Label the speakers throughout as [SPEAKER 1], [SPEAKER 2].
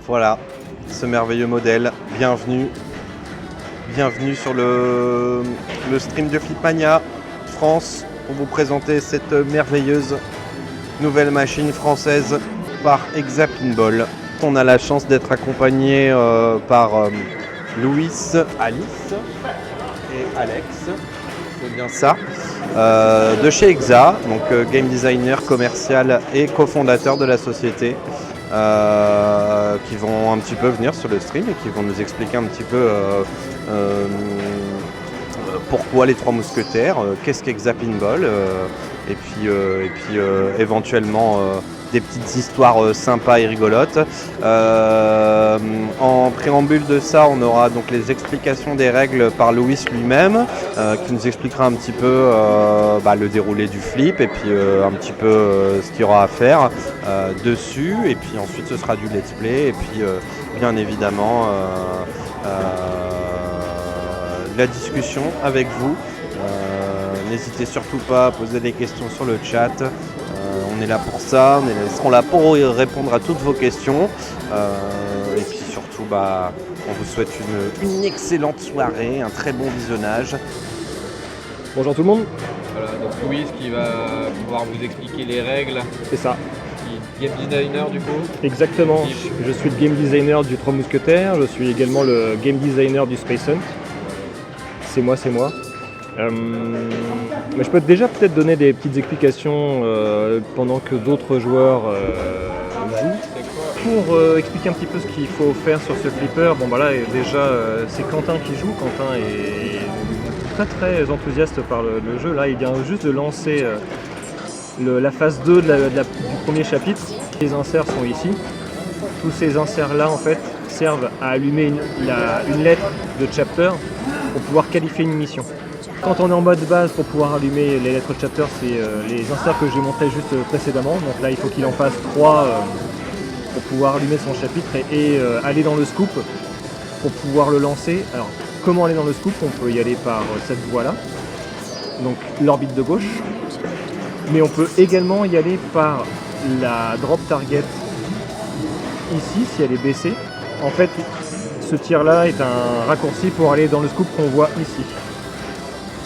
[SPEAKER 1] Voilà, ce merveilleux modèle. Bienvenue sur le stream de Flipmania France pour vous présenter cette merveilleuse nouvelle machine française par Exapinball. On a la chance d'être accompagné par Louis, Alice et Alex, c'est bien ça, de chez Exa, donc game designer, commercial et cofondateur de la société, qui vont un petit peu venir sur le stream et qui vont nous expliquer un petit peu pourquoi les Trois Mousquetaires, qu'est-ce qu'Exapinball, et puis éventuellement des petites histoires sympas et rigolotes. En préambule de ça, on aura donc les explications des règles par Louis lui-même, qui nous expliquera un petit peu le déroulé du flip et puis un petit peu ce qu'il y aura à faire dessus. Et puis ensuite, ce sera du let's play et puis bien évidemment la discussion avec vous. N'hésitez surtout pas à poser des questions sur le chat. On est là pour ça, ils seront là pour répondre à toutes vos questions. Et puis surtout, on vous souhaite une excellente soirée, un très bon visionnage.
[SPEAKER 2] Bonjour tout le monde.
[SPEAKER 3] Voilà, donc Louis qui va pouvoir vous expliquer les règles.
[SPEAKER 2] C'est ça.
[SPEAKER 3] Game designer du coup.
[SPEAKER 2] Exactement. Je suis le game designer du Trois Mousquetaires. Je suis également le game designer du Space Hunt. C'est moi. Mais je peux déjà peut-être donner des petites explications pendant que d'autres joueurs jouent. Pour expliquer un petit peu ce qu'il faut faire sur ce flipper, déjà c'est Quentin qui joue. Quentin est très enthousiaste par le jeu. Là, il vient juste de lancer la phase 2 du premier chapitre. Les inserts sont ici. Tous ces inserts-là en fait servent à allumer une lettre de chapter pour pouvoir qualifier une mission. Quand on est en mode base, pour pouvoir allumer les lettres de chapter, c'est les inserts que j'ai montrés juste précédemment. Donc là, il faut qu'il en fasse 3 pour pouvoir allumer son chapitre et aller dans le scoop pour pouvoir le lancer. Alors, comment aller dans le scoop? On peut y aller par cette voie-là, donc l'orbite de gauche. Mais on peut également y aller par la drop target ici, si elle est baissée. En fait, ce tir-là est un raccourci pour aller dans le scoop qu'on voit ici.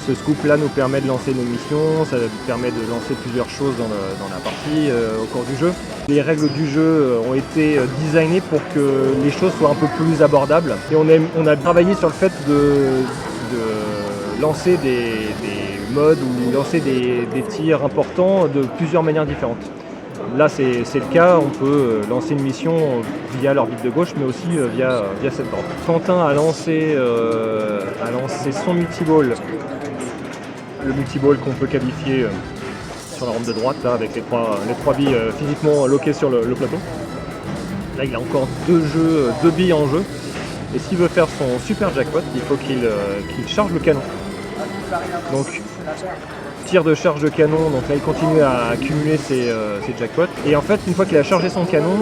[SPEAKER 2] Ce scoop-là nous permet de lancer nos missions, ça permet de lancer plusieurs choses dans la partie au cours du jeu. Les règles du jeu ont été designées pour que les choses soient un peu plus abordables. Et on a travaillé sur le fait de lancer des modes ou lancer des tirs importants de plusieurs manières différentes. Là c'est le cas, on peut lancer une mission via l'orbite de gauche mais aussi via cette drop. Quentin a lancé son multiball. Le multiball qu'on peut qualifier sur la rampe de droite là, avec les trois billes physiquement loquées sur le plateau. Là il a encore 2 billes en jeu. Et s'il veut faire son super jackpot, il faut qu'il charge le canon. Donc tir de charge de canon, donc là il continue à accumuler ses jackpots. Et en fait une fois qu'il a chargé son canon,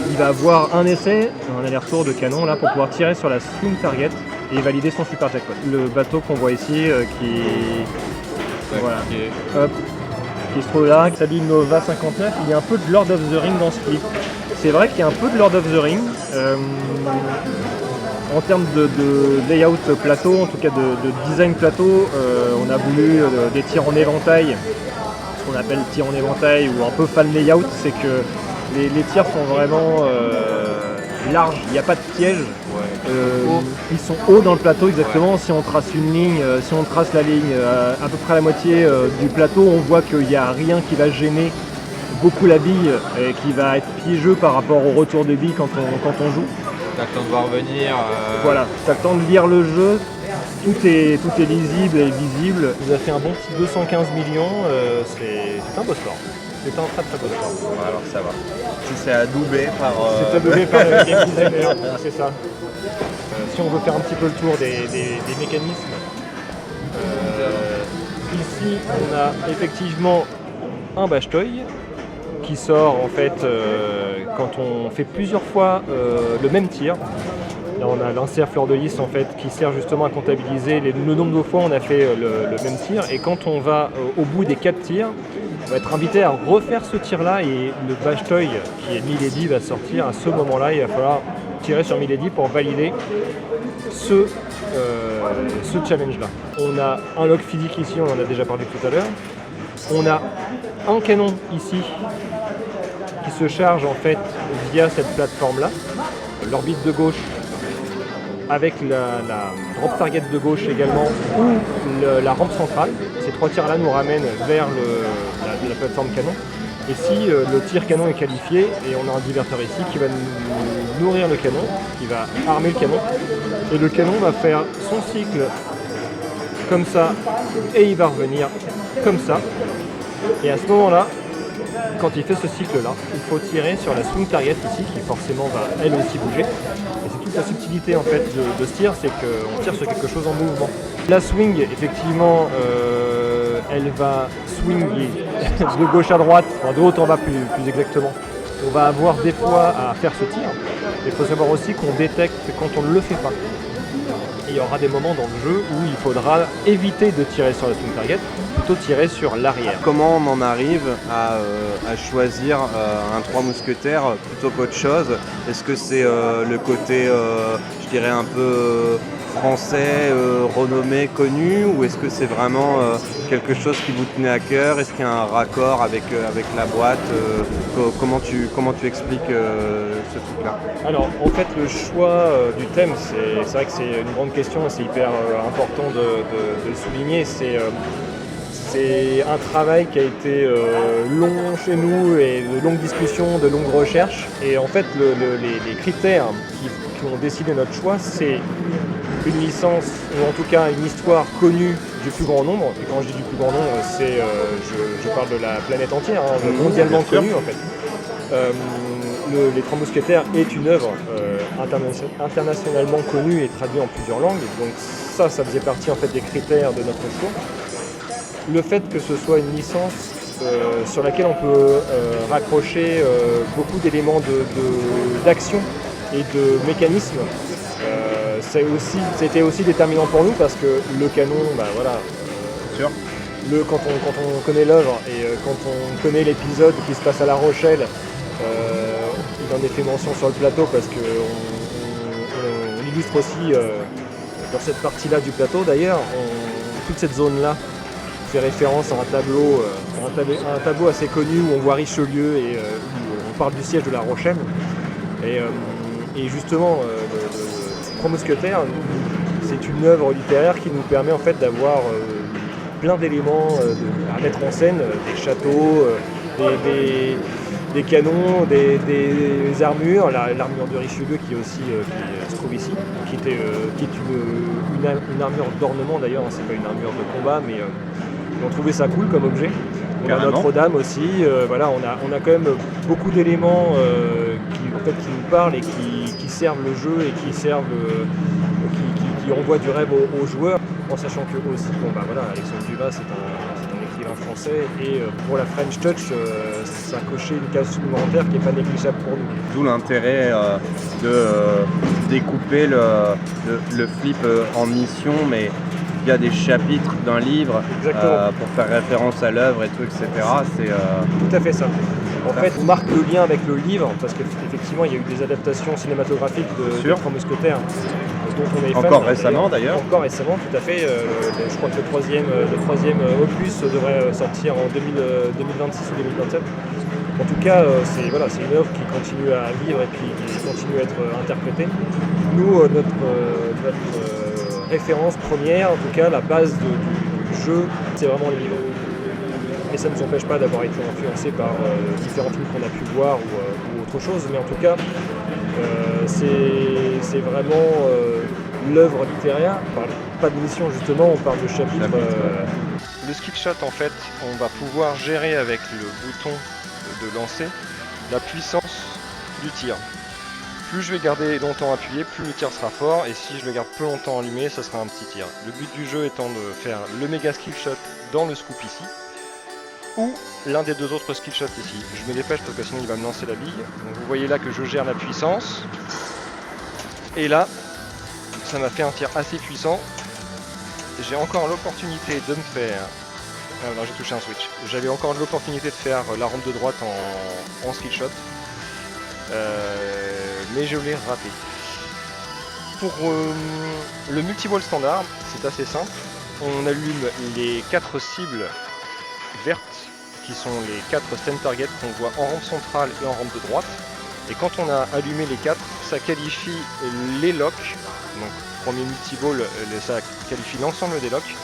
[SPEAKER 2] il va avoir un essai, un aller-retour de canon là pour pouvoir tirer sur la swing target et valider son super jackpot. Le bateau qu'on voit ici qui se trouve là, qui s'habille Nova 59, il y a un peu de Lord of the Ring dans ce clip. C'est vrai qu'il y a un peu de Lord of the Ring. En termes de layout plateau, en tout cas de design plateau, on a voulu des tirs en éventail, ce qu'on appelle tir en éventail ou un peu fan layout, c'est que les tirs sont vraiment larges, il n'y a pas de piège. Ils sont hauts dans le plateau exactement. Si on trace une ligne, si on trace la ligne à peu près à la moitié du plateau, on voit qu'il n'y a rien qui va gêner beaucoup la bille et qui va être piégeux par rapport au retour de bille quand on joue.
[SPEAKER 3] T'as le temps de voir venir.
[SPEAKER 2] Voilà, t'as le temps de lire le jeu, tout est lisible et visible. Il a fait un bon petit 215 millions, c'est un beau score. C'est un très beau score.
[SPEAKER 1] Alors ça va. Si c'est adoubé par...
[SPEAKER 2] C'est adoubé par le game designer, c'est ça. Si on veut faire un petit peu le tour des mécanismes, ici on a effectivement un bash-toy qui sort en fait quand on fait plusieurs fois le même tir. Là on a l'insert fleur de lys en fait qui sert justement à comptabiliser le nombre de fois on a fait le même tir, et quand on va au bout des 4 tirs, va être invité à refaire ce tir-là et le Bashtoy qui est Milady va sortir à ce moment-là. Il va falloir tirer sur Milady pour valider ce challenge-là. On a un lock physique ici, on en a déjà parlé tout à l'heure. On a un canon ici qui se charge en fait via cette plateforme-là. L'orbite de gauche avec la drop target de gauche également ou la rampe centrale. Ces 3 tirs-là nous ramènent vers la plateforme canon. Et si le tir canon est qualifié, et on a un diverteur ici qui va nous nourrir le canon, qui va armer le canon, et le canon va faire son cycle comme ça, et il va revenir comme ça. Et à ce moment-là, quand il fait ce cycle-là, il faut tirer sur la swing target ici, qui forcément va elle aussi bouger. Et c'est toute la subtilité en fait de ce tir, c'est qu'on tire sur quelque chose en mouvement. La swing, effectivement, elle va swinguer de gauche à droite, enfin de haut en bas plus exactement. On va avoir des fois à faire ce tir. Il faut savoir aussi qu'on détecte quand on ne le fait pas. Et il y aura des moments dans le jeu où il faudra éviter de tirer sur la swing target, plutôt tirer sur l'arrière.
[SPEAKER 1] Comment on en arrive à choisir un 3 mousquetaires plutôt qu'autre chose? Est-ce que c'est le côté, je dirais, un peu français, renommé, connu, ou est-ce que c'est vraiment quelque chose qui vous tenait à cœur? Est-ce qu'il y a un raccord avec la boîte? Comment tu expliques ce truc-là?
[SPEAKER 2] Alors en fait le choix du thème, c'est vrai que c'est une grande question et c'est hyper important de le souligner. C'est un travail qui a été long chez nous et de longues discussions, de longues recherches. Et en fait les critères qui ont décidé notre choix, c'est une licence, ou en tout cas une histoire connue du plus grand nombre. Et quand je dis du plus grand nombre, je parle de la planète entière, mondialement connue en fait. Les 3 mousquetaires est une œuvre internationalement connue et traduite en plusieurs langues. Donc ça faisait partie en fait des critères de notre choix. Le fait que ce soit une licence sur laquelle on peut raccrocher beaucoup d'éléments d'action et de mécanisme, c'était aussi déterminant pour nous parce que le canon, voilà.
[SPEAKER 1] Sûr.
[SPEAKER 2] Quand on connaît l'œuvre et quand on connaît l'épisode qui se passe à La Rochelle, il en est fait mention sur le plateau parce qu'on illustre aussi dans cette partie-là du plateau d'ailleurs, toute cette zone-là fait référence à un tableau assez connu où on voit Richelieu et où on parle du siège de La Rochelle. Et justement, le 3 mousquetaires, c'est une œuvre littéraire qui nous permet en fait d'avoir plein d'éléments à mettre en scène, des châteaux, des canons, des armures, l'armure de Richelieu qui se trouve ici, qui est une armure d'ornement d'ailleurs, c'est pas une armure de combat, mais on trouvait ça cool comme objet. On a Notre-Dame aussi, voilà, on a quand même beaucoup d'éléments qui nous parlent et qui servent le jeu et qui envoient du rêve aux joueurs, en sachant que aussi, voilà, Alexandre Dumas c'est un écrivain français et pour la French Touch, ça a coché une case supplémentaire qui n'est pas négligeable pour nous.
[SPEAKER 1] D'où l'intérêt de découper le flip en mission, mais il y a des chapitres d'un livre pour faire référence à l'œuvre et tout, etc.
[SPEAKER 2] Tout à fait ça. En fait, on marque le lien avec le livre parce qu'effectivement, il y a eu des adaptations cinématographiques de 3 mousquetaires. Dont on est
[SPEAKER 1] encore
[SPEAKER 2] fan,
[SPEAKER 1] récemment d'ailleurs.
[SPEAKER 2] Encore récemment, tout à fait. Je crois que le troisième opus devrait sortir en 2026 ou 2027. En tout cas, c'est une œuvre qui continue à vivre et qui continue à être interprétée. Nous, notre référence première, en tout cas la base du jeu, c'est vraiment le livre. Mais ça ne nous empêche pas d'avoir été influencé par différents films qu'on a pu voir ou autre chose. Mais en tout cas, c'est vraiment l'œuvre littéraire. On parle pas de mission justement, on parle de chapitre. Le skill shot, en fait, on va pouvoir gérer avec le bouton de lancer la puissance du tir. Plus je vais garder longtemps appuyé, plus le tir sera fort, et si je le garde peu longtemps allumé, ça sera un petit tir. Le but du jeu étant de faire le méga skill shot dans le scoop ici, ou l'un des deux autres skill shots ici. Je me dépêche parce que sinon il va me lancer la bille. Donc vous voyez là que je gère la puissance, et là, ça m'a fait un tir assez puissant. J'ai encore l'opportunité de me faire Ah non, j'ai touché un switch. J'avais encore l'opportunité de faire la rampe de droite en skill shot. Mais je l'ai raté. Pour le multi-wall standard, c'est assez simple. On allume les 4 cibles vertes qui sont les 4 stand targets qu'on voit en rampe centrale et en rampe de droite. Et quand on a allumé les 4, ça qualifie les locks. Donc premier multi-ball, ça qualifie l'ensemble des locks.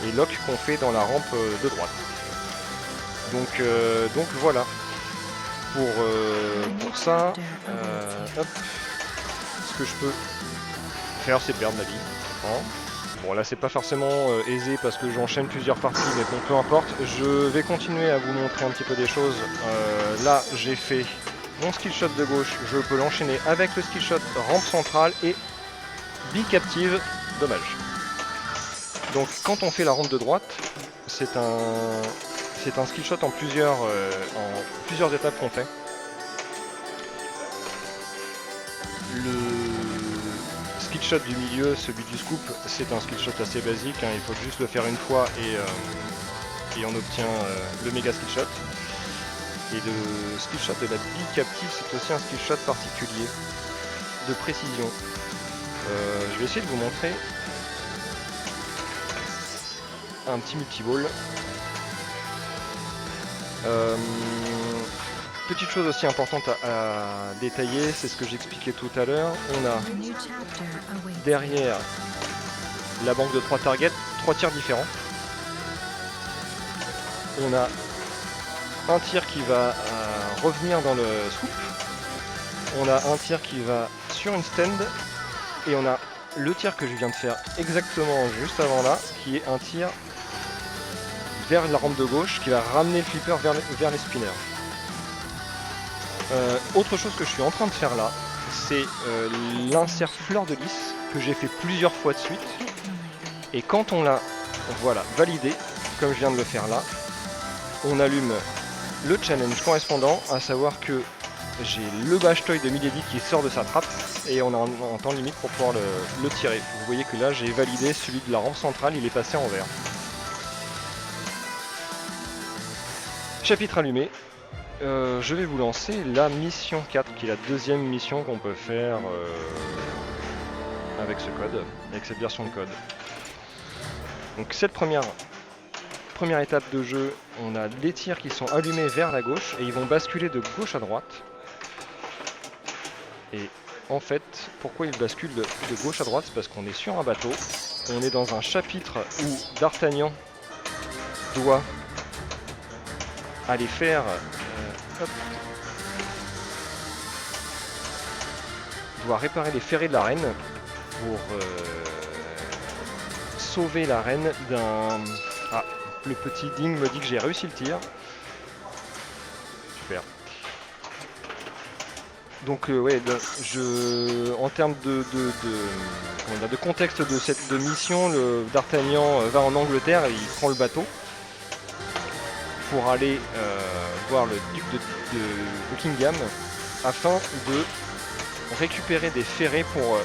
[SPEAKER 2] Et locks qu'on fait dans la rampe de droite. Donc voilà. Pour ça, hop, ce que je peux faire, c'est perdre la vie. Hein. Bon là c'est pas forcément aisé parce que j'enchaîne plusieurs parties, mais bon peu importe. Je vais continuer à vous montrer un petit peu des choses. Là j'ai fait mon skill shot de gauche, je peux l'enchaîner avec le skill shot rampe centrale et bicaptive, dommage. Donc quand on fait la rampe de droite, c'est un skill shot en plusieurs étapes qu'on fait. Le skill shot du milieu, celui du scoop, c'est un skill shot assez basique, hein, il faut juste le faire une fois et on obtient le méga skill shot. Et le skill shot de la bicaptive, c'est aussi un skill shot particulier, de précision. Je vais essayer de vous montrer un petit multi-ball. Petite chose aussi importante à détailler, c'est ce que j'expliquais tout à l'heure. On a derrière la banque de 3 targets, 3 tirs différents. On a un tir qui va revenir dans le scoop. On a un tir qui va sur une stand. Et on a le tir que je viens de faire exactement juste avant là, qui est un tir vers la rampe de gauche qui va ramener le flipper vers les spinners. Autre chose que je suis en train de faire là, c'est l'insert fleur de lys que j'ai fait plusieurs fois de suite. Et quand on l'a validé, comme je viens de le faire là, on allume le challenge correspondant, à savoir que j'ai le bash toy de Milady qui sort de sa trappe et on est en temps limite pour pouvoir le tirer. Vous voyez que là j'ai validé celui de la rampe centrale, il est passé en vert. Chapitre allumé. Je vais vous lancer la mission 4 qui est la deuxième mission qu'on peut faire avec ce code, avec cette version de code. Donc cette première étape de jeu, on a les tirs qui sont allumés vers la gauche et ils vont basculer de gauche à droite. Et en fait, pourquoi ils basculent de gauche à droite? C'est parce qu'on est sur un bateau, on est dans un chapitre où D'Artagnan doit aller faire doit réparer les ferrets de la reine pour sauver la reine d'un... Ah, le petit ding me dit que j'ai réussi le tir. Super. Donc ouais, en termes de contexte de cette mission, D'Artagnan va en Angleterre et il prend le bateau pour aller voir le duc de Buckingham afin de récupérer des ferrets pour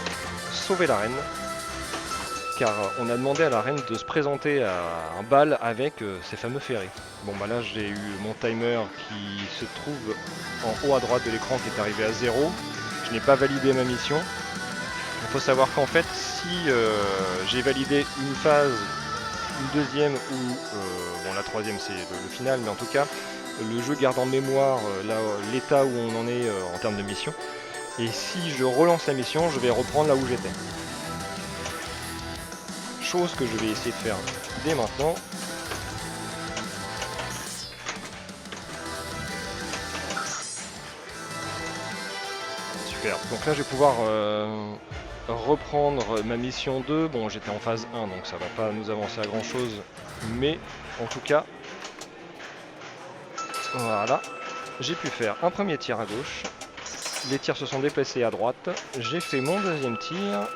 [SPEAKER 2] sauver la reine. Car on a demandé à la reine de se présenter à un bal avec ces fameux ferrets. Bon bah là j'ai eu mon timer qui se trouve en haut à droite de l'écran qui est arrivé à 0. Je n'ai pas validé ma mission. Il faut savoir qu'en fait si j'ai validé une phase, une deuxième ou bon la troisième c'est le final, mais en tout cas le jeu garde en mémoire l'état où on en est en termes de mission. Et si je relance la mission, je vais reprendre là où j'étais. Chose que je vais essayer de faire dès maintenant. Super, donc là je vais pouvoir reprendre ma mission 2. Bon, j'étais en phase 1 donc ça va pas nous avancer à grand chose, mais en tout cas voilà, j'ai pu faire un premier tir à gauche, les tirs se sont déplacés à droite, j'ai fait mon deuxième tir.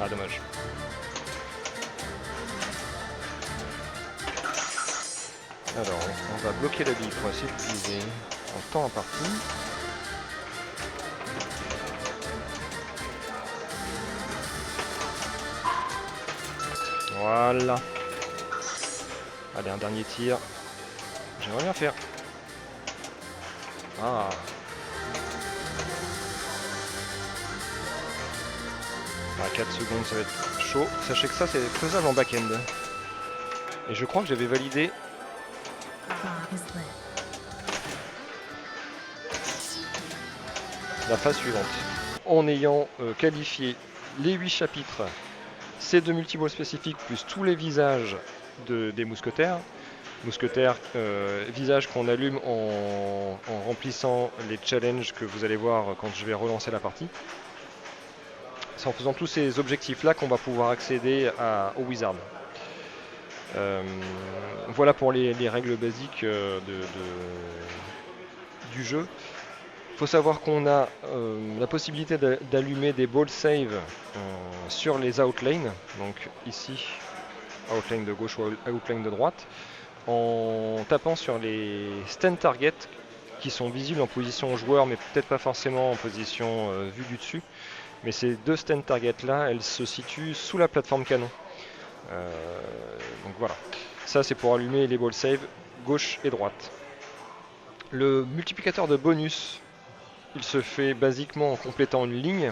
[SPEAKER 2] Ah dommage. Alors, on va bloquer la bille pour essayer d'utiliser en temps imparti. Voilà. Allez, un dernier tir. J'aimerais bien faire. Ah. À 4 secondes, ça va être chaud. Sachez que ça, c'est faisable en back-end. Et je crois que j'avais validé. La phase suivante. En ayant qualifié les 8 chapitres, ces 2 multiballs spécifiques, plus tous les visages des mousquetaires. Mousquetaires, visages qu'on allume en remplissant les challenges que vous allez voir quand je vais relancer la partie. C'est en faisant tous ces objectifs-là qu'on va pouvoir accéder au Wizard. Voilà pour les règles basiques du jeu. Il faut savoir qu'on a la possibilité d'allumer des ball save sur les outlanes. Donc ici, outlane de gauche ou outlane de droite. En tapant sur les stand targets qui sont visibles en position joueur, mais peut-être pas forcément en position vue du dessus. Mais ces 2 stand targets là, elles se situent sous la plateforme canon. Donc voilà, ça c'est pour allumer les ball save gauche et droite. Le multiplicateur de bonus, il se fait basiquement en complétant une ligne,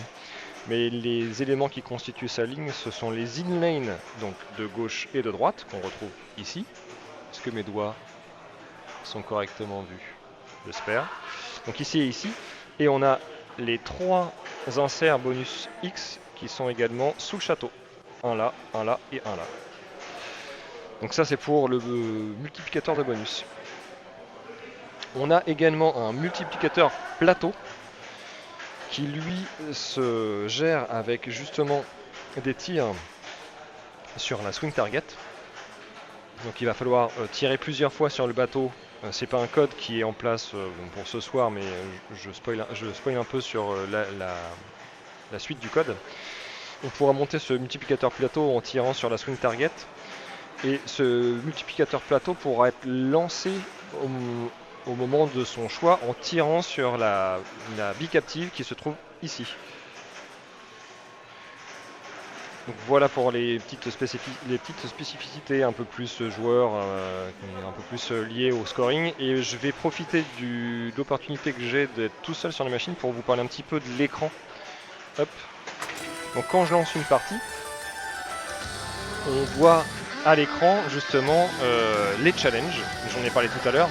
[SPEAKER 2] mais les éléments qui constituent sa ligne, ce sont les inlanes, donc de gauche et de droite, qu'on retrouve ici. Est-ce que mes doigts sont correctement vus? J'espère. Donc ici et ici. Et on a les 3 inserts bonus X qui sont également sous le château. Un là et un là. Donc ça c'est pour le multiplicateur de bonus. On a également un multiplicateur plateau qui lui se gère avec justement des tirs sur la swing target. Donc il va falloir tirer plusieurs fois sur le bateau. C'est pas un code qui est en place pour ce soir, mais je spoil un peu sur la suite du code. On pourra monter ce multiplicateur plateau en tirant sur la swing target. Et ce multiplicateur plateau pourra être lancé au moment de son choix en tirant sur la bille captive qui se trouve ici. Donc voilà pour les petites spécificités un peu plus joueurs, un peu plus liées au scoring. Et je vais profiter de l'opportunité que j'ai d'être tout seul sur la machine pour vous parler un petit peu de l'écran. Hop. Donc quand je lance une partie, on voit à l'écran justement les challenges. J'en ai parlé tout à l'heure.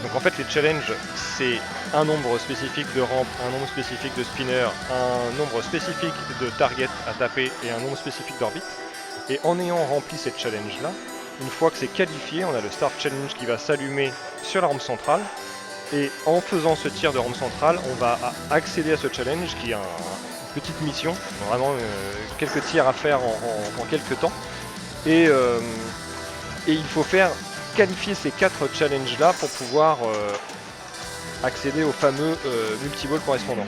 [SPEAKER 2] Donc en fait les challenges, c'est un nombre spécifique de rampes, un nombre spécifique de spinners, un nombre spécifique de targets à taper et un nombre spécifique d'orbites. Et en ayant rempli ces challenges là, une fois que c'est qualifié, on a le Start Challenge qui va s'allumer sur la rampe centrale. Et en faisant ce tir de rampe centrale, on va accéder à ce challenge qui est une petite mission, vraiment quelques tirs à faire en quelques temps. Et il faut qualifier ces 4 challenges là pour pouvoir accéder au fameux multiball correspondant.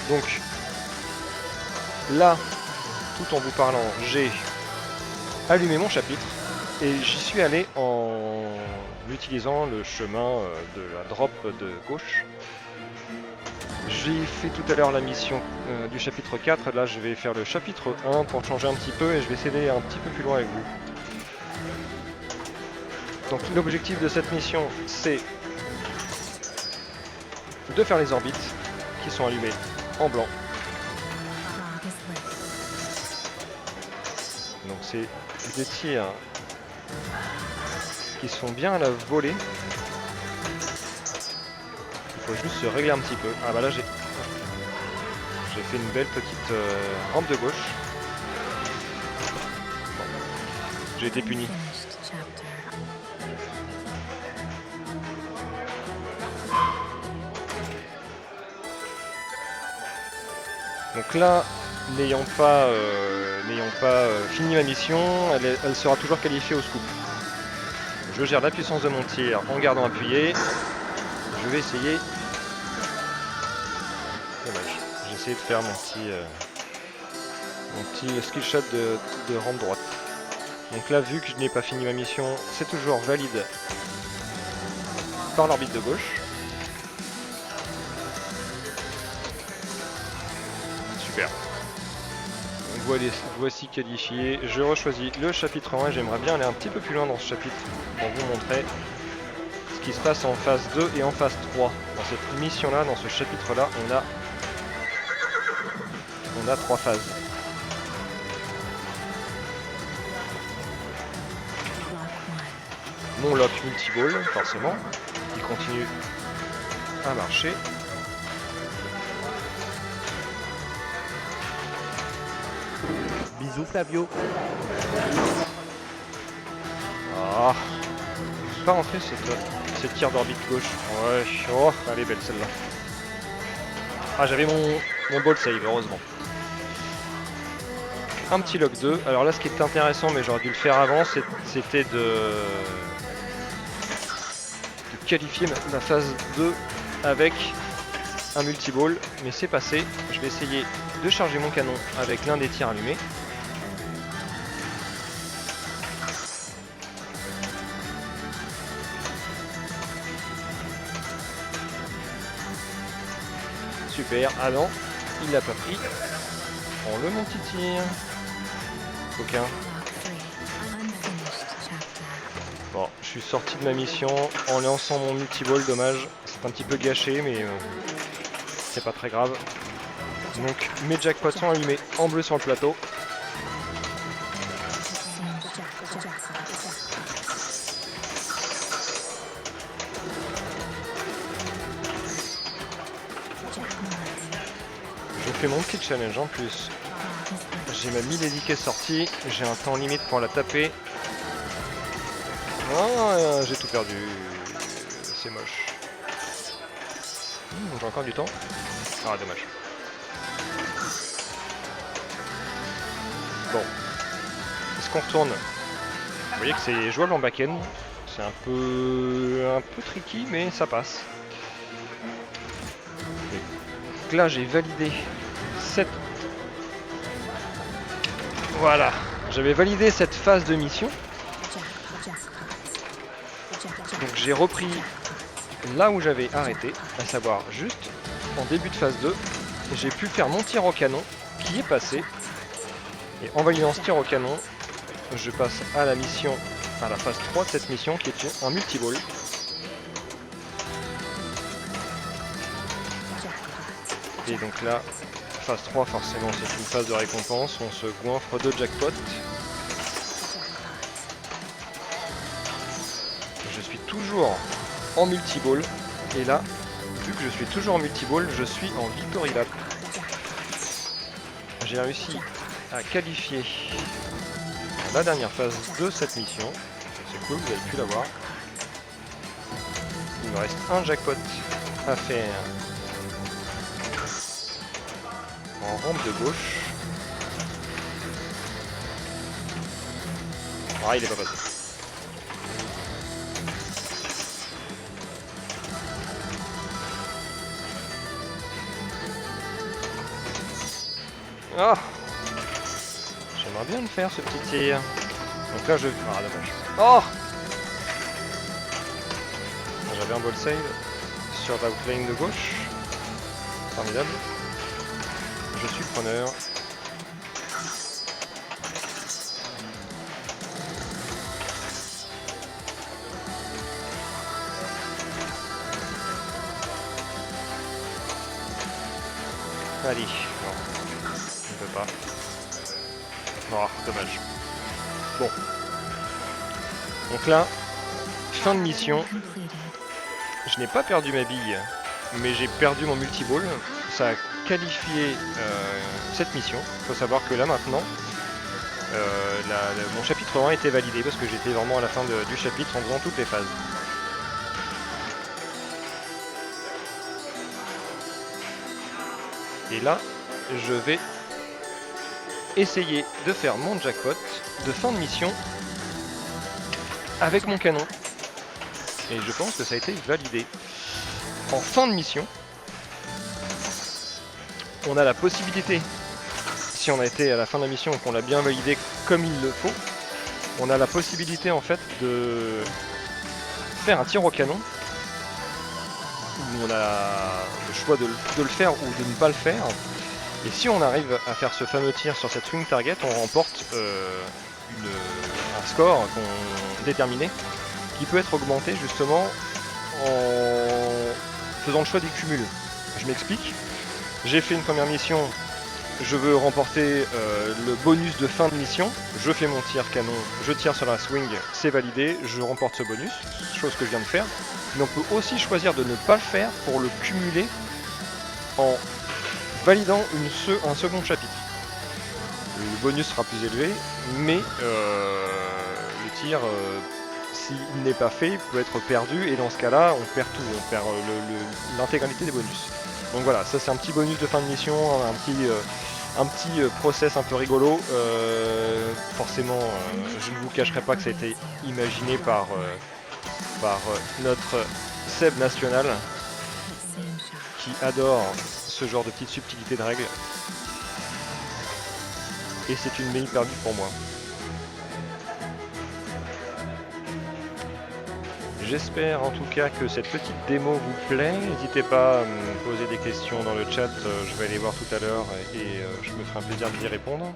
[SPEAKER 2] Donc là, tout en vous parlant, j'ai allumé mon chapitre et j'y suis allé en utilisant le chemin de la drop de gauche. J'ai fait tout à l'heure la mission du chapitre 4, là je vais faire le chapitre 1 pour changer un petit peu et je vais essayer d'aller un petit peu plus loin avec vous. Donc l'objectif de cette mission c'est de faire les orbites qui sont allumées en blanc. Donc c'est des tirs qui sont bien à la volée. Il faut juste se régler un petit peu. Ah bah là j'ai fait une belle petite rampe de gauche. Bon. J'ai été puni. Donc là, n'ayant pas fini ma mission, elle sera toujours qualifiée au scoop. Je gère la puissance de mon tir en gardant appuyé. Je vais essayer. Dommage. J'ai essayé de faire mon petit skill shot de rampe droite. Donc là, vu que je n'ai pas fini ma mission, c'est toujours valide par l'orbite de gauche. Super. Donc voici qualifié. Je rechoisis le chapitre 1 et j'aimerais bien aller un petit peu plus loin dans ce chapitre pour vous montrer ce qui se passe en phase 2 et en phase 3. Dans cette mission-là, dans ce chapitre-là, on a 3 phases. Mon lock multiball, forcément, il continue à marcher.
[SPEAKER 1] Bisous Flavio.
[SPEAKER 2] Ah, je suis pas rentré cette tir d'orbite gauche. Ouais, oh, elle est belle celle-là. Ah, j'avais mon ball save, heureusement. Un petit lock 2. Alors là, ce qui est intéressant, mais j'aurais dû le faire avant, c'était de qualifier ma phase 2 avec un multiball, mais c'est passé. Je vais essayer de charger mon canon avec l'un des tirs allumés. Super, ah non, il l'a pas pris. Prends-le mon petit tir. Coquin. Bon, je suis sorti de ma mission en lançant mon multiball, dommage. C'est un petit peu gâché, mais c'est pas très grave. Donc mes jackpots sont allumés en bleu sur le plateau. Je fais mon petit challenge en plus. J'ai ma milady qui est sortie, j'ai un temps limite pour la taper. Oh, j'ai tout perdu. C'est moche. J'ai encore du temps. Ah, dommage. Bon. Est-ce qu'on retourne? Vous voyez que c'est jouable en back-end. C'est un peu tricky, mais ça passe. Donc là, j'ai validé cette... Voilà. J'avais validé cette phase de mission. Donc j'ai repris là où j'avais arrêté, à savoir juste en début de phase 2. J'ai pu faire mon tir au canon qui est passé. Et en validant ce tir au canon, je passe à la mission, à la phase 3 de cette mission qui est un multiball. Et donc là, phase 3 forcément c'est une phase de récompense, on se goinfre de jackpot. Je suis toujours en multiball et là, vu que je suis toujours en multiball, je suis en victory lap. J'ai réussi à qualifier la dernière phase de cette mission. C'est cool, vous avez pu la voir. Il me reste un jackpot à faire en rampe de gauche. Ah, il est pas passé. Ah, j'aimerais bien le faire ce petit tir. Donc là je... Ah dommage. Oh, j'avais un ball save sur l'outlane de gauche. Formidable. Je suis preneur. Allez, non, je ne peux pas. Oh, dommage. Bon. Donc là, fin de mission. Je n'ai pas perdu ma bille, mais j'ai perdu mon multiball. Ça a qualifié cette mission. Il faut savoir que là maintenant, mon chapitre 1 était validé parce que j'étais vraiment à la fin du chapitre en faisant toutes les phases. Et là, je vais essayer de faire mon jackpot de fin de mission avec mon canon. Et je pense que ça a été validé. En fin de mission, on a la possibilité, si on a été à la fin de la mission et qu'on l'a bien validé comme il le faut, on a la possibilité en fait de faire un tir au canon, où on a le choix de le faire ou de ne pas le faire. Et si on arrive à faire ce fameux tir sur cette swing target, on remporte un score déterminé qui peut être augmenté justement en faisant le choix des cumuls. Je m'explique. J'ai fait une première mission, je veux remporter le bonus de fin de mission, je fais mon tir canon, je tire sur la swing, c'est validé, je remporte ce bonus, chose que je viens de faire. Mais on peut aussi choisir de ne pas le faire pour le cumuler en validant un second chapitre. Le bonus sera plus élevé, mais le tir, s'il n'est pas fait, peut être perdu, et dans ce cas-là, on perd tout, on perd l'intégralité des bonus. Donc voilà, ça c'est un petit bonus de fin de mission, un petit process un peu rigolo. Forcément, je ne vous cacherai pas que ça a été imaginé par notre Seb national, qui adore ce genre de petites subtilités de règles. Et c'est une meille perdue pour moi. J'espère en tout cas que cette petite démo vous plaît. N'hésitez pas à me poser des questions dans le chat, je vais aller voir tout à l'heure et je me ferai un plaisir d'y répondre.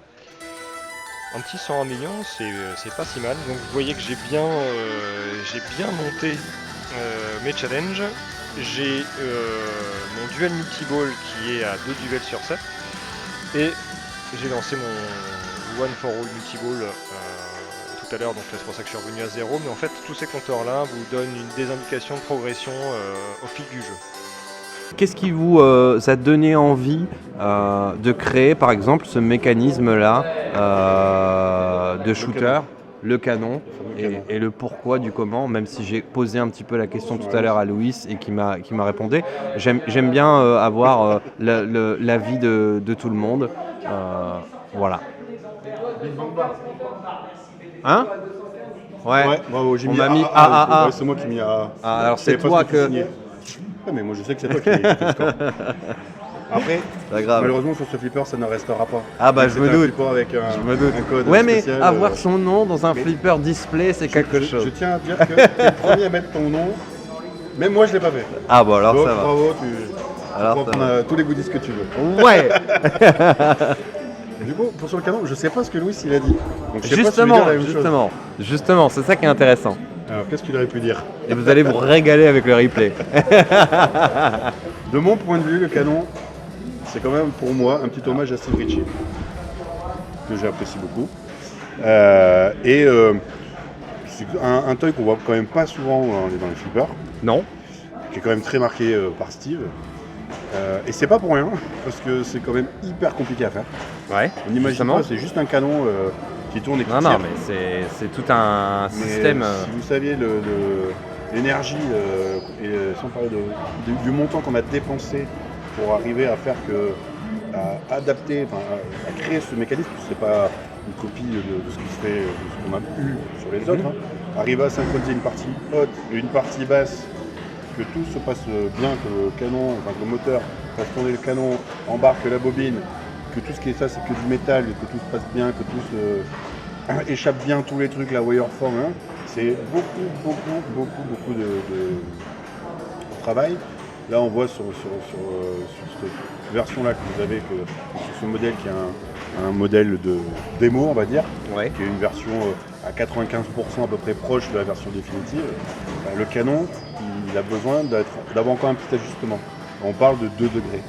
[SPEAKER 2] Un petit 101 millions, c'est pas si mal. Donc vous voyez que j'ai bien monté mes challenges. J'ai mon duel multiball qui est à 2 duels sur 7. Et j'ai lancé mon One for All multiball tout à l'heure, donc c'est pour ça que je suis revenu à 0. Mais en fait, tous ces compteurs-là vous donnent des indications de progression au fil du jeu.
[SPEAKER 1] Qu'est-ce qui vous a donné envie de créer, par exemple, ce mécanisme-là de shooter, le canon, et le pourquoi du comment, même si j'ai posé un petit peu la question tout à l'heure à Louis et qui m'a répondu. J'aime bien avoir l'avis de tout le monde. Voilà. Hein? Ouais,
[SPEAKER 4] bravo, j'ai
[SPEAKER 1] on
[SPEAKER 4] mis
[SPEAKER 1] m'a mis
[SPEAKER 4] AAA. Ouais, c'est moi qui ai mis AAA.
[SPEAKER 1] Alors c'est toi que...
[SPEAKER 4] Ouais, mais moi je sais que c'est toi qui as fait le score. Après,
[SPEAKER 1] pas grave.
[SPEAKER 4] Malheureusement sur ce flipper ça ne restera pas.
[SPEAKER 1] Ah bah je me doute.
[SPEAKER 4] Avec un code
[SPEAKER 1] ouais
[SPEAKER 4] spécial,
[SPEAKER 1] mais avoir son nom dans un flipper display c'est quelque chose.
[SPEAKER 4] Je tiens à dire que tu es le premier à mettre ton nom. Même moi je l'ai pas fait.
[SPEAKER 1] Ah bon alors
[SPEAKER 4] donc,
[SPEAKER 1] ça va.
[SPEAKER 4] Bravo, tu peux prendre tous les goodies que tu veux.
[SPEAKER 1] Ouais.
[SPEAKER 4] Du coup, pour sur le canon, je sais pas ce que Louis il a dit. Donc, je sais pas si tu veux dire la même
[SPEAKER 1] justement, c'est ça qui est intéressant.
[SPEAKER 4] Alors qu'est-ce qu'il aurait pu dire?
[SPEAKER 1] Et vous allez vous régaler avec le replay.
[SPEAKER 4] De mon point de vue, le canon, c'est quand même pour moi un petit hommage à Steve Ritchie, que j'apprécie beaucoup. C'est un toy qu'on voit quand même pas souvent dans les flippers.
[SPEAKER 1] Non.
[SPEAKER 4] Qui est quand même très marqué par Steve. Et c'est pas pour rien, parce que c'est quand même hyper compliqué à faire.
[SPEAKER 1] Ouais.
[SPEAKER 4] On imagine pas, c'est juste un canon qui tourne et qui tire.
[SPEAKER 1] Non, mais c'est tout un système.
[SPEAKER 4] Si vous saviez l'énergie, et sans parler du montant qu'on a dépensé pour arriver à faire à adapter, à créer ce mécanisme, c'est pas une copie de ce qui se fait, de ce qu'on a eu sur les autres. Arriver à synchroniser une partie haute et une partie basse, que tout se passe bien, que le canon, que le moteur fasse tourner le canon, embarque la bobine, que tout ce qui est ça c'est que du métal, que tout se passe bien, que tout échappe bien, tous les trucs, la wireform, c'est beaucoup de travail. Là on voit sur cette version là que vous avez, sur ce modèle qui est un modèle de démo on va dire,
[SPEAKER 1] ouais.
[SPEAKER 4] Qui est une version à 95% à peu près proche de la version définitive. Le canon il a besoin d'avoir encore un petit ajustement. On parle de 2 degrés.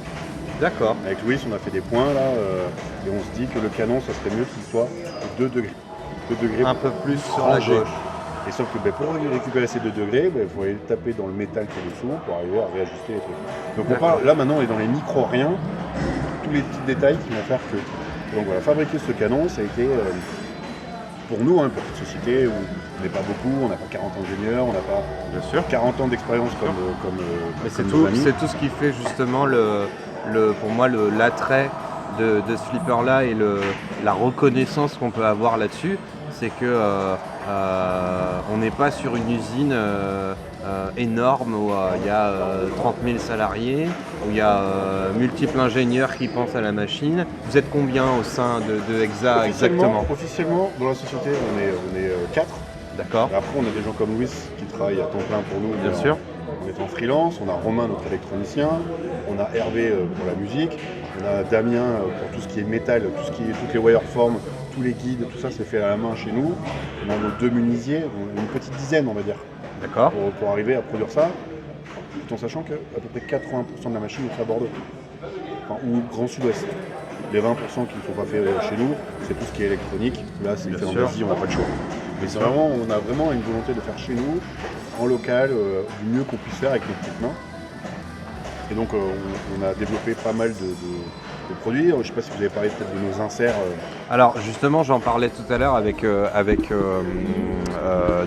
[SPEAKER 1] D'accord.
[SPEAKER 4] Avec Louis, on a fait des points là, et on se dit que le canon, ça serait mieux qu'il soit de 2 degrés. 2 degrés
[SPEAKER 1] un peu plus sur la gauche.
[SPEAKER 4] Et sauf que pour récupérer ces 2 degrés, il faut aller taper dans le métal qui est dessous pour arriver à réajuster les trucs. Donc on parle, là maintenant on est dans les micro-riens, tous les petits détails qui vont faire que. Donc voilà, fabriquer ce canon, ça a été pour nous, une petite société où on n'est pas beaucoup, on n'a pas 40 ingénieurs, on n'a pas
[SPEAKER 1] bien sûr
[SPEAKER 4] 40 ans d'expérience comme
[SPEAKER 1] mais c'est tout ce qui fait justement pour moi l'attrait de ce flipper là et la reconnaissance qu'on peut avoir là-dessus, c'est que On n'est pas sur une usine énorme où il y a 30 000 salariés, où il y a multiples ingénieurs qui pensent à la machine. Vous êtes combien au sein de EXA exactement?
[SPEAKER 4] Officiellement, dans la société, on est 4.
[SPEAKER 1] D'accord.
[SPEAKER 4] Après, on a des gens comme Louis qui travaillent à temps plein pour nous.
[SPEAKER 1] Bien sûr.
[SPEAKER 4] On est en freelance, on a Romain, notre électronicien, on a Hervé pour la musique, on a Damien pour tout ce qui est métal, toutes les wireforms, tous les guides, tout ça c'est fait à la main chez nous. On a nos 2 menuisiers, une petite dizaine on va dire,
[SPEAKER 1] D'accord.
[SPEAKER 4] pour arriver à produire ça, tout en sachant qu'à peu près 80% de la machine est faite à Bordeaux, ou Grand Sud-Ouest. Les 20% qui ne sont pas faits chez nous, c'est tout ce qui est électronique. Là, c'est fait en Asie, on n'a pas de choix. Mais c'est vraiment, on a vraiment une volonté de faire chez nous, en local, du mieux qu'on puisse faire avec nos petites mains. Et donc, on a développé pas mal de produits. Je ne sais pas si vous avez parlé peut-être de nos inserts.
[SPEAKER 1] Alors justement, j'en parlais tout à l'heure avec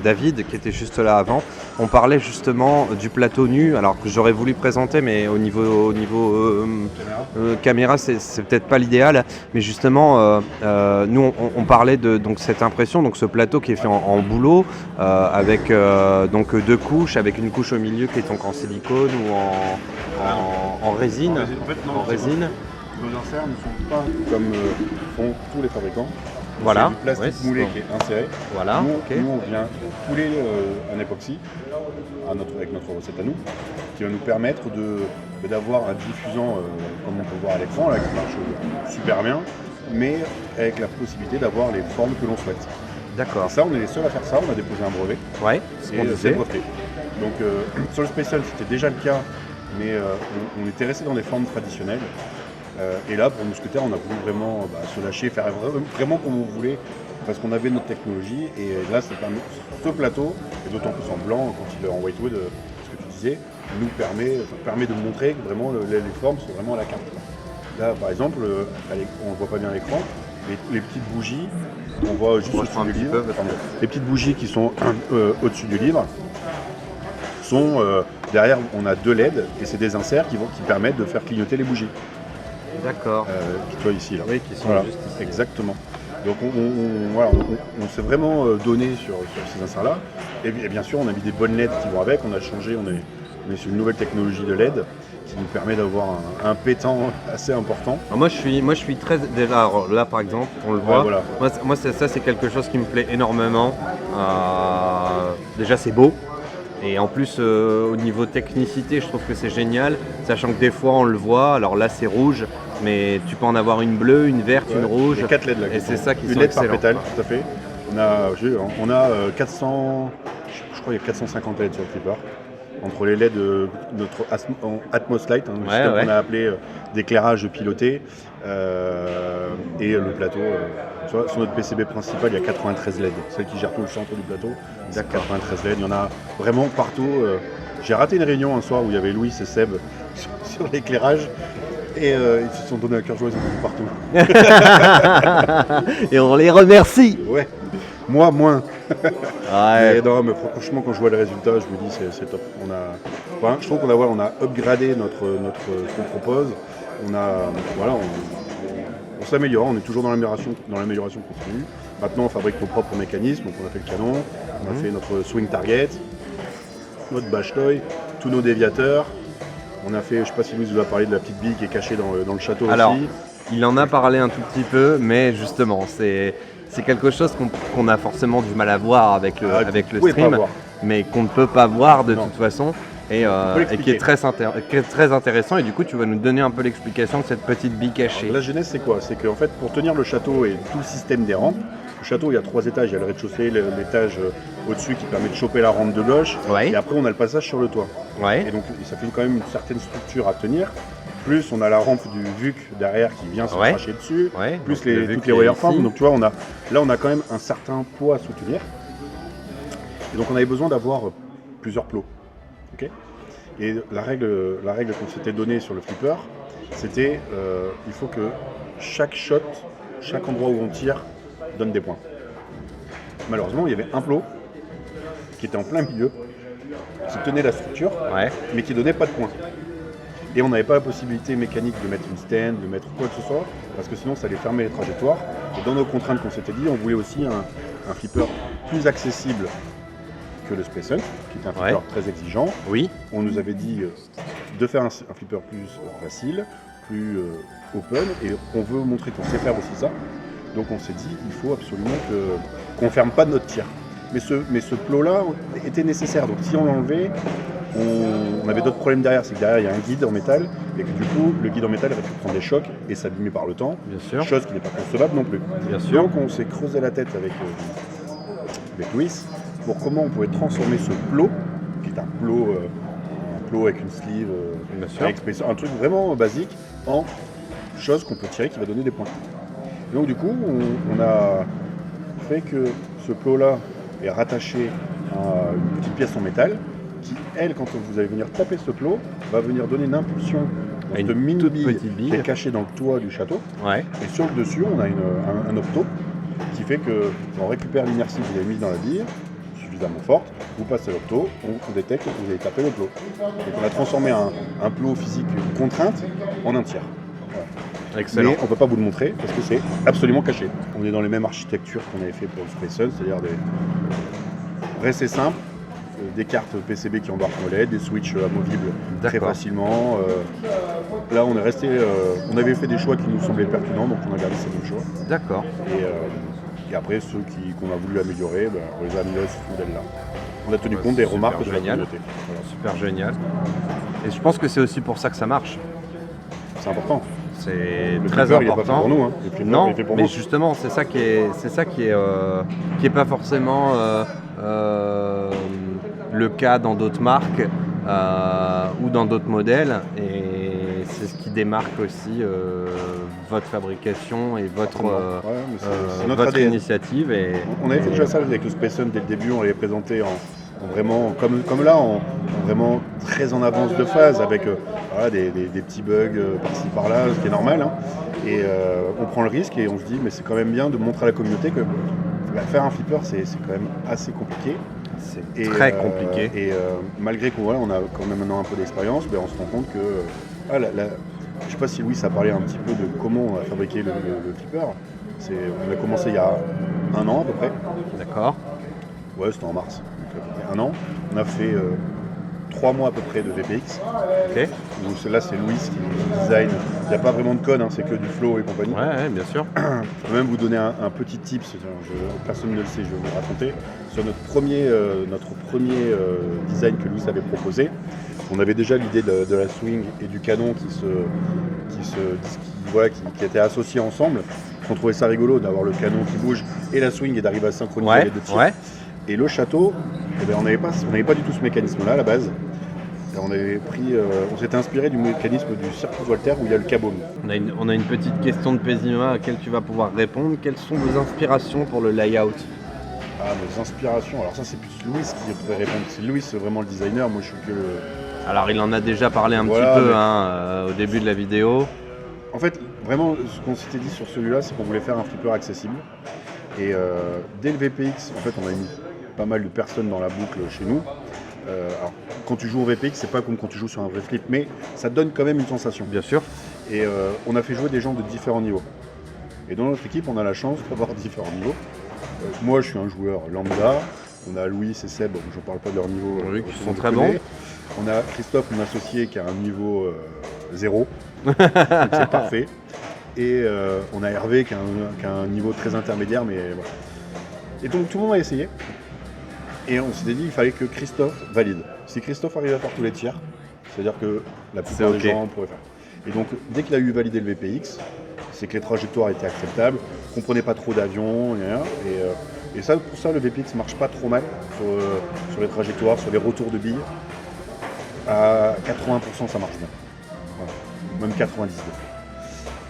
[SPEAKER 1] David qui était juste là avant. On parlait justement du plateau nu, alors que j'aurais voulu présenter, mais au niveau caméra, c'est peut-être pas l'idéal. Mais justement, nous on parlait de donc cette impression, donc ce plateau qui est fait en bouleau avec donc 2 couches, avec une couche au milieu qui est donc en silicone ou en résine. En résine.
[SPEAKER 4] Nos inserts ne sont pas comme font tous les fabricants.
[SPEAKER 1] Voilà.
[SPEAKER 4] C'est du plastique moulé qui est inséré.
[SPEAKER 1] Voilà.
[SPEAKER 4] Nous, on vient couler en époxy avec notre recette à nous, qui va nous permettre d'avoir un diffusant, comme on peut voir à l'écran, là, qui marche super bien, mais avec la possibilité d'avoir les formes que l'on souhaite.
[SPEAKER 1] D'accord.
[SPEAKER 4] Ça, on est les seuls à faire ça. On a déposé un brevet.
[SPEAKER 1] Ouais. C'est ce qu'on disait.
[SPEAKER 4] Breveté. Donc sur le Special, c'était déjà le cas, mais on était resté dans des formes traditionnelles. Et là, pour Mousquetaire, on a voulu vraiment se lâcher, faire vraiment comme on voulait, parce qu'on avait notre technologie. Et là, ce plateau, et d'autant plus en blanc, quand il est en whitewood, ce que tu disais, nous permet de montrer que vraiment les formes sont vraiment à la carte. Là, par exemple, on ne voit pas bien à l'écran, les petites bougies, on voit juste au-dessus du livre. Les petites bougies qui sont au-dessus du livre sont derrière, on a 2 LED, et c'est des inserts qui permettent de faire clignoter les bougies.
[SPEAKER 1] D'accord.
[SPEAKER 4] Qui sont ici là.
[SPEAKER 1] Oui, qui sont juste ici.
[SPEAKER 4] Exactement. Donc on s'est vraiment donné sur ces inserts là. Et bien sûr on a mis des bonnes LED qui vont avec, on a changé, on est sur une nouvelle technologie de LED qui nous permet d'avoir un pétant assez important.
[SPEAKER 1] Alors moi je suis très déjà alors là par exemple on le voit.
[SPEAKER 4] Ouais, voilà.
[SPEAKER 1] Moi ça c'est quelque chose qui me plaît énormément. Déjà c'est beau. Et en plus, au niveau technicité, je trouve que c'est génial, sachant que des fois on le voit, alors là c'est rouge, mais tu peux en avoir une bleue, une verte, une rouge.
[SPEAKER 4] Il y a 4 LED là.
[SPEAKER 1] Et c'est ça qui
[SPEAKER 4] une
[SPEAKER 1] sont
[SPEAKER 4] LED
[SPEAKER 1] excellents.
[SPEAKER 4] par pétale, tout à fait. On a 400, je crois qu'il y a 450 LED sur le flipper. Entre les LED de notre Atmos Light, qu'on a appelé d'éclairage piloté, et le plateau. Sur notre PCB principal, il y a 93 LED. Celle qui gère tout le centre du plateau, c'est 93 LED. Il y en a vraiment partout. J'ai raté une réunion un soir où il y avait Louis et Seb sur l'éclairage. Et ils se sont donnés à cœur joie, ils sont partout.
[SPEAKER 1] Et on les remercie.
[SPEAKER 4] Ouais, moi moins.
[SPEAKER 1] Ouais.
[SPEAKER 4] Et non, mais franchement, quand je vois le résultat, je me dis c'est top. Je trouve qu'on a upgradé ce qu'on propose. On s'améliore, on est toujours dans l'amélioration continue. Maintenant, on fabrique nos propres mécanismes. Donc, on a fait le canon, on a fait notre swing target, notre bash toy, tous nos déviateurs. On a fait, je ne sais pas si Louis vous a parlé de la petite bille qui est cachée dans le château
[SPEAKER 1] Alors,
[SPEAKER 4] aussi.
[SPEAKER 1] il en a parlé un tout petit peu, mais justement, c'est quelque chose qu'on a forcément du mal à voir avec le stream, mais qu'on ne peut pas voir de toute façon. Et qui est très intéressant, et du coup tu vas nous donner un peu l'explication de cette petite bille cachée.
[SPEAKER 4] Alors, la genèse c'est quoi? C'est qu'en fait pour tenir le château et tout le système des rampes, le château il y a 3 étages, il y a le rez-de-chaussée, l'étage au-dessus qui permet de choper la rampe de gauche, et après on a le passage sur le toit.
[SPEAKER 1] Ouais.
[SPEAKER 4] Et donc ça fait quand même une certaine structure à tenir. Plus on a la rampe du VUC derrière qui vient se cracher dessus, plus toutes les wireforms. Donc tu vois, on a quand même un certain poids à soutenir. Et donc on avait besoin d'avoir plusieurs plots. Okay, et la règle qu'on s'était donnée sur le flipper, c'était il faut que chaque shot, chaque endroit où on tire, donne des points. Malheureusement, il y avait un plot qui était en plein milieu, qui tenait la structure, mais qui donnait pas de points. Et on n'avait pas la possibilité mécanique de mettre une stand, de mettre quoi que ce soit, parce que sinon ça allait fermer les trajectoires. Et dans nos contraintes qu'on s'était dit, on voulait aussi un flipper plus accessible que le Space Hunt, qui est un flipper très exigeant.
[SPEAKER 1] Oui.
[SPEAKER 4] On nous avait dit de faire un flipper plus facile, plus open, et on veut montrer qu'on sait faire aussi ça. Donc on s'est dit, il faut absolument qu'on ne ferme pas notre tir. Mais ce plot-là était nécessaire, donc si on l'enlevait, on avait d'autres problèmes derrière. C'est que derrière, il y a un guide en métal, et que du coup, le guide en métal aurait pu prendre des chocs et s'abîmer par le temps.
[SPEAKER 1] Bien sûr.
[SPEAKER 4] Chose qui n'est pas concevable non plus.
[SPEAKER 1] Bien sûr.
[SPEAKER 4] Donc on s'est creusé la tête avec Louis pour comment on pouvait transformer ce plot, qui est un plot avec une sleeve, avec un truc vraiment basique, en chose qu'on peut tirer qui va donner des points. Et donc du coup, on a fait que ce plot-là est rattaché à une petite pièce en métal qui, elle, quand vous allez venir taper ce plot, va venir donner une impulsion à une mini bille qui est cachée dans le toit du château. Ouais. Et sur le dessus, on a un opto qui fait qu'on récupère l'inertie que vous avez mise dans la bille, suffisamment forte, vous passez l'opto, on détecte que vous avez tapé le plot. Donc on a transformé un plot physique, une contrainte, en un tir. Voilà. Excellent. Mais on ne peut pas vous le montrer parce que c'est absolument caché. On est dans les mêmes architectures qu'on avait fait pour le Space Hunt, c'est-à-dire assez simple, des cartes PCB qui embarquent OLED, des switches amovibles très facilement. Là, on est resté, on avait fait des choix qui nous semblaient pertinents, donc on a gardé ces mêmes choix.
[SPEAKER 1] D'accord.
[SPEAKER 4] Et après, ceux qu'on a voulu améliorer, on les a améliorés sur ce modèle-là. On a tenu compte des remarques de la communauté.
[SPEAKER 1] Voilà. Super génial. Et je pense que c'est aussi pour ça que ça marche.
[SPEAKER 4] C'est important.
[SPEAKER 1] C'est très important.
[SPEAKER 4] Il n'est pas fait pour nous. Hein.
[SPEAKER 1] Non, il est fait pour mais nous. Justement, c'est ça qui est pas forcément le cas dans d'autres marques ou dans d'autres modèles. Et c'est ce qui démarque aussi votre fabrication et votre initiative. Et,
[SPEAKER 4] on avait fait déjà ça avec le Space Hunt dès le début. On l'avait présenté en vraiment, comme là, vraiment très en avance de phase, avec des petits bugs par-ci par-là, ce qui est normal. Hein. Et on prend le risque et on se dit, mais c'est quand même bien de montrer à la communauté que faire un flipper, c'est quand même assez compliqué.
[SPEAKER 1] C'est très compliqué.
[SPEAKER 4] Et malgré qu'on on a quand même maintenant un peu d'expérience, on se rend compte que, je ne sais pas si Louis a parlé un petit peu de comment on a fabriqué le flipper. On a commencé il y a 1 an à peu près.
[SPEAKER 1] D'accord.
[SPEAKER 4] Ouais, c'était en mars. Un an. On a fait 3 mois à peu près de VPX.
[SPEAKER 1] Okay.
[SPEAKER 4] Donc là, c'est Louis qui design. Il n'y a pas vraiment de code, hein, c'est que du flow et compagnie.
[SPEAKER 1] Ouais, bien sûr.
[SPEAKER 4] Je peux même vous donner un petit tips, personne ne le sait, je vais vous le raconter. Sur notre premier design que Louis avait proposé, on avait déjà l'idée de la swing et du canon qui étaient associés ensemble. On trouvait ça rigolo d'avoir le canon qui bouge et la swing et d'arriver à synchroniser les deux tirs. Ouais. Et le château, on n'avait pas du tout ce mécanisme-là à la base. Et on s'était inspiré du mécanisme du circuit Voltaire où il y a le cabot.
[SPEAKER 1] On a une petite question de Pésima à laquelle tu vas pouvoir répondre. Quelles sont vos inspirations pour le layout ?
[SPEAKER 4] Mes inspirations, alors ça c'est plus Louis qui pourrait répondre. C'est Louis, c'est vraiment le designer, moi je suis que le...
[SPEAKER 1] Alors il en a déjà parlé un petit peu au début de la vidéo.
[SPEAKER 4] En fait, vraiment, ce qu'on s'était dit sur celui-là, c'est qu'on voulait faire un flipper accessible. Et dès le VPX, en fait, on a mis pas mal de personnes dans la boucle chez nous. Alors, quand tu joues au VPX, c'est pas comme quand tu joues sur un vrai flip, mais ça donne quand même une sensation.
[SPEAKER 1] Bien sûr.
[SPEAKER 4] Et on a fait jouer des gens de différents niveaux. Et dans notre équipe, on a la chance d'avoir différents niveaux. Moi, je suis un joueur lambda. On a Louis et Seb, je ne parle pas de leur niveau.
[SPEAKER 1] Oui, qui sont très bons.
[SPEAKER 4] On a Christophe, mon associé, qui a un niveau 0. Donc c'est parfait. Et on a Hervé qui a un niveau très intermédiaire, mais voilà. Et donc tout le monde a essayé. Et on s'était dit qu'il fallait que Christophe valide. Si Christophe arrive à faire tous les tirs, c'est-à-dire que la plupart des gens pourraient faire. Et donc dès qu'il a eu validé le VPX, c'est que les trajectoires étaient acceptables, qu'on prenait pas trop d'avions, et ça, pour ça le VPX marche pas trop mal sur les trajectoires, sur les retours de billes. À 80% ça marche bien. Voilà. Même 99%.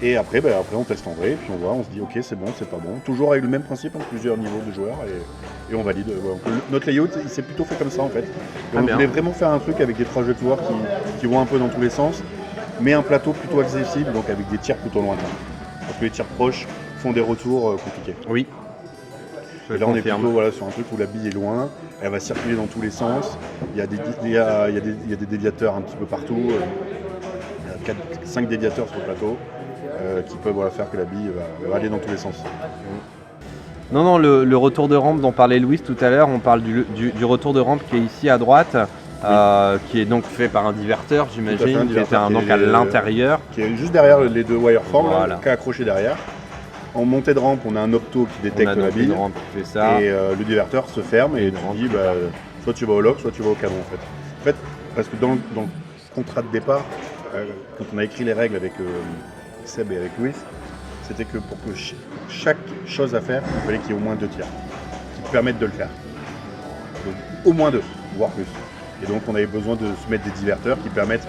[SPEAKER 4] Et après on teste en vrai, puis on voit, on se dit ok c'est bon, c'est pas bon. Toujours avec le même principe, plusieurs niveaux de joueurs, et on valide. Notre layout il s'est plutôt fait comme ça en fait. Et on voulait vraiment faire un truc avec des trajectoires qui vont un peu dans tous les sens, mais un plateau plutôt accessible, donc avec des tirs plutôt lointains. Parce que les tirs proches font des retours compliqués.
[SPEAKER 1] Oui.
[SPEAKER 4] Et là on est plutôt sur un truc où la bille est loin, elle va circuler dans tous les sens, il y a des déviateurs un petit peu partout, il y a 5 déviateurs sur le plateau qui peuvent faire que la bille va aller dans tous les sens.
[SPEAKER 1] Non, le retour de rampe dont parlait Louis tout à l'heure, on parle du retour de rampe qui est ici à droite, qui est donc fait par un diverteur, j'imagine, qui était donc à l'intérieur.
[SPEAKER 4] Qui est juste derrière les 2 wireforms,
[SPEAKER 1] Voilà.
[SPEAKER 4] qui est accroché derrière. En montée de rampe, on a un opto qui détecte la bille.
[SPEAKER 1] rampe qui fait ça.
[SPEAKER 4] Et le diverteur se ferme et tu dis soit tu vas au lock, soit tu vas au canon en fait. Parce que dans le contrat de départ, quand on a écrit les règles avec Seb et avec Louis, c'était que pour que chaque chose à faire, il fallait qu'il y ait au moins 2 tirs qui te permettent de le faire. Donc au moins 2, voire plus. Et donc on avait besoin de se mettre des diverteurs qui permettent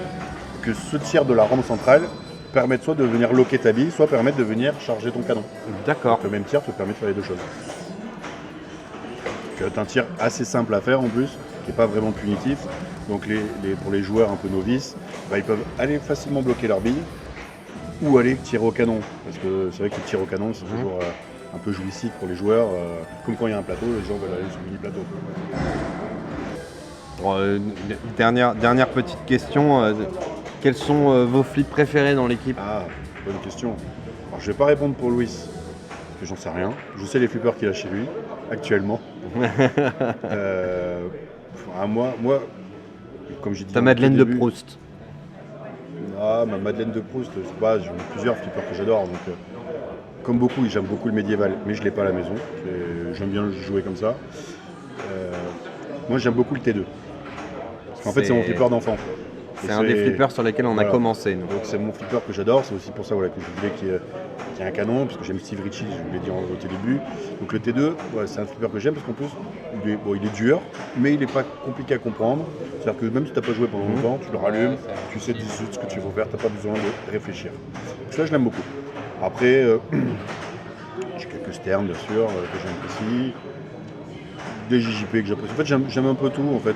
[SPEAKER 4] que ce tir de la rampe centrale permette soit de venir loquer ta bille, soit permettre de venir charger ton canon.
[SPEAKER 1] D'accord.
[SPEAKER 4] Le même tir te permet de faire les 2 choses. C'est un tir assez simple à faire en plus, qui n'est pas vraiment punitif. Donc pour les joueurs un peu novices, ils peuvent aller facilement bloquer leur bille ou aller tirer au canon. Parce que c'est vrai que le tir au canon, c'est toujours un peu jouissif pour les joueurs. Comme quand il y a un plateau, les gens veulent aller sur le mini-plateau.
[SPEAKER 1] Dernière petite question. Quels sont vos flips préférés dans l'équipe?
[SPEAKER 4] Ah, bonne question. Alors, je vais pas répondre pour Louis, parce que j'en sais rien. Je sais les flippers qu'il a chez lui, actuellement. Moi, comme j'ai dit...
[SPEAKER 1] Ta Madeleine de Proust.
[SPEAKER 4] Ah, ma Madeleine de Proust, c'est pas, j'ai plusieurs flippers que j'adore. Donc, comme beaucoup, j'aime beaucoup le médiéval, mais je ne l'ai pas à la maison. J'aime bien le jouer comme ça. Moi, j'aime beaucoup le T2. Parce qu'en fait, c'est mon flipper d'enfant.
[SPEAKER 1] C'est un des flippers sur lesquels on a commencé. Nous.
[SPEAKER 4] Donc c'est mon flipper que j'adore, c'est aussi pour ça que je voulais qu'il y ait un canon, parce que j'aime Steve Ritchie, je vous l'ai dit au tout début. Donc le T2, c'est un flipper que j'aime parce qu'en plus, il est dur, mais il n'est pas compliqué à comprendre. C'est-à-dire que même si tu n'as pas joué pendant longtemps, tu le rallumes, tu sais ce que tu veux faire, tu n'as pas besoin de réfléchir. Donc ça, je l'aime beaucoup. Après, j'ai quelques Stern, bien sûr, que j'apprécie. Des JJP que j'apprécie. En fait, j'aime un peu tout, en fait.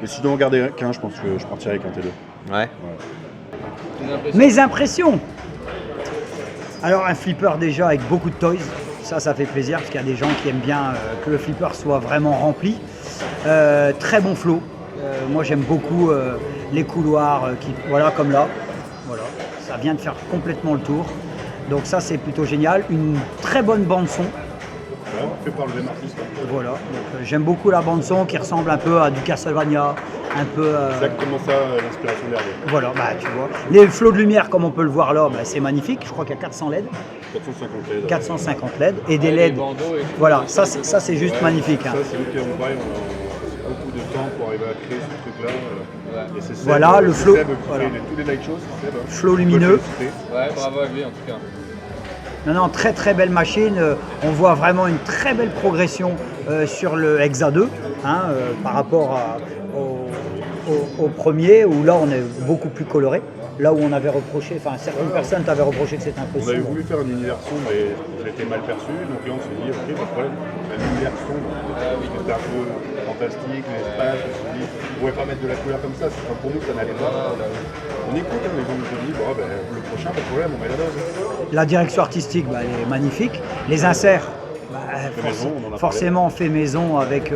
[SPEAKER 4] Mais si je dois en garder qu'un, je pense que je partirais avec un T2.
[SPEAKER 1] Ouais.
[SPEAKER 5] Mes impressions. Alors un flipper déjà avec beaucoup de toys, ça fait plaisir parce qu'il y a des gens qui aiment bien que le flipper soit vraiment rempli. Très bon flow. Moi j'aime beaucoup les couloirs voilà comme là. Voilà, ça vient de faire complètement le tour. Donc ça c'est plutôt génial. Une très bonne bande son.
[SPEAKER 4] Fait par le même artiste.
[SPEAKER 5] Voilà, j'aime beaucoup la bande son qui ressemble un peu à du Castlevania, un peu.
[SPEAKER 4] Exactement ça, l'inspiration d'Hervé.
[SPEAKER 5] Voilà, tu vois. Les flots de lumière, comme on peut le voir là, c'est magnifique. Je crois qu'il y a 400 LED.
[SPEAKER 4] 450 LED.
[SPEAKER 5] 450 LED et des LED. Voilà, ça c'est juste magnifique.
[SPEAKER 4] Ça, c'est nous qui avons parlé, on a beaucoup de temps pour arriver à créer ce truc-là. Et c'est Seb,
[SPEAKER 5] voilà, le flow.
[SPEAKER 4] Seb qui
[SPEAKER 5] voilà.
[SPEAKER 4] fait tous les light shows, c'est Seb.
[SPEAKER 5] Flow lumineux.
[SPEAKER 3] Ouais, bravo à lui en tout cas.
[SPEAKER 5] Non, très très belle machine. On voit vraiment une très belle progression sur le Hexa 2 par rapport au premier où là on est beaucoup plus coloré. Là où on avait reproché, certaines personnes t'avaient reproché que c'était un peu
[SPEAKER 4] On avait
[SPEAKER 5] sombre.
[SPEAKER 4] voulu faire une univers sombre mais ça a été mal perçu. Donc là on s'est dit, ok, pas de problème. Un univers sombre, c'était un peu fantastique, l'espace. On s'est dit, on ne pouvait pas mettre de la couleur comme ça. Pour nous, ça n'allait pas. On écoute, les gens nous ont dit, le prochain, pas de problème, on met la dose.
[SPEAKER 5] La direction artistique, elle est magnifique. Les inserts, forcément fait maison avec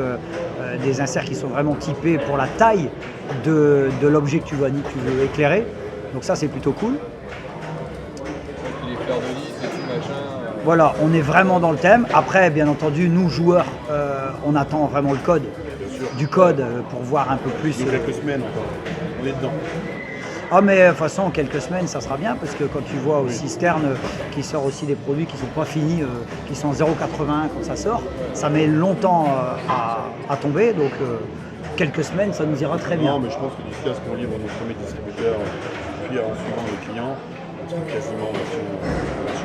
[SPEAKER 5] des inserts qui sont vraiment typés pour la taille de l'objet que tu veux éclairer. Donc ça, c'est plutôt cool.
[SPEAKER 3] Les fleurs de lys et tout machin.
[SPEAKER 5] Voilà, on est vraiment dans le thème. Après, bien entendu, nous joueurs, on attend vraiment le code. Du code pour voir un peu plus.
[SPEAKER 4] Dans quelques semaines encore, on est dedans.
[SPEAKER 5] Ah mais de toute façon, en quelques semaines, ça sera bien parce que quand tu vois aussi Stern qui sort aussi des produits qui ne sont pas finis, qui sont 0,81 quand ça sort, ça met longtemps à tomber. Donc quelques semaines, ça nous ira très bien.
[SPEAKER 4] Non, mais je pense que d'ici à ce qu'on livre nos premiers distributeurs, puis en suivant les clients, on sera quasiment en version